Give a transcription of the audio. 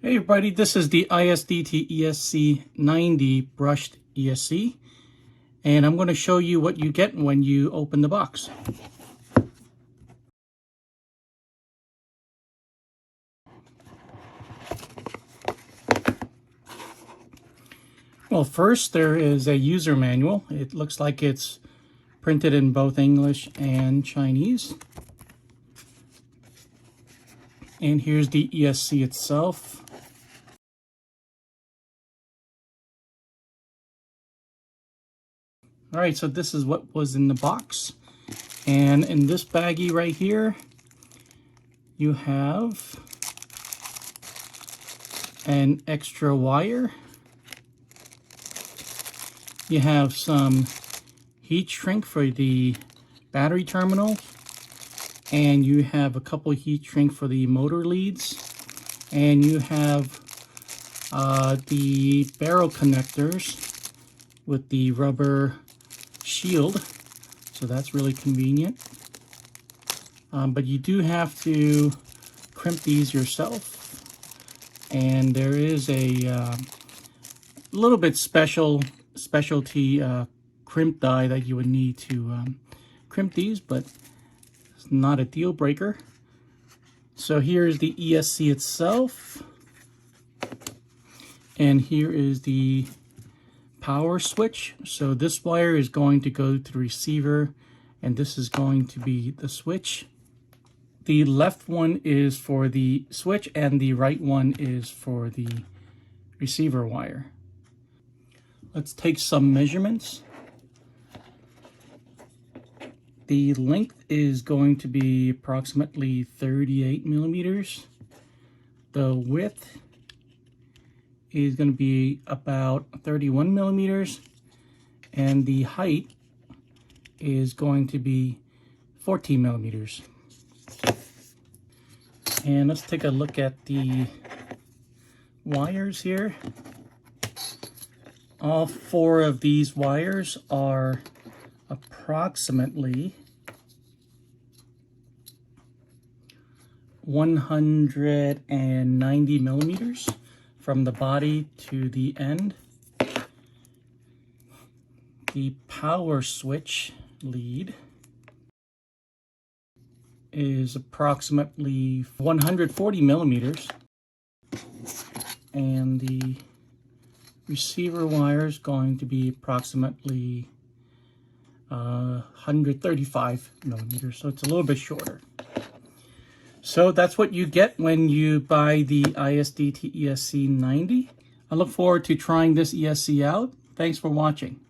Hey everybody, this is the ISDT ESC90 Brushed ESC, and I'm going to show you what you get when you open the box. Well, first there is a user manual. It looks like it's printed in both English and Chinese. And here's the ESC itself. All right, so this is what was in the box. And in this baggie right here, you have an extra wire. You have some heat shrink for the battery terminal. And you have a couple heat shrink for the motor leads. And you have the barrel connectors with the rubber shield, so that's really convenient. But you do have to crimp these yourself, and there is a little bit specialty crimp die that you would need to crimp these, but it's not a deal breaker. So here's the ESC itself, and here is the power switch. So this wire is going to go to the receiver, and this is going to be the switch. The left one is for the switch and the right one is for the receiver wire. Let's take some measurements. The length is going to be approximately 38 millimeters. The width is going to be about 31 millimeters, and the height is going to be 14 millimeters. And let's take a look at the wires here. All four of these wires are approximately 190 millimeters from the body to the end. The power switch lead is approximately 140 millimeters, and the receiver wire is going to be approximately 135 millimeters, so it's a little bit shorter. So that's what you get when you buy the ISDT ESC90. I look forward to trying this ESC out. Thanks for watching.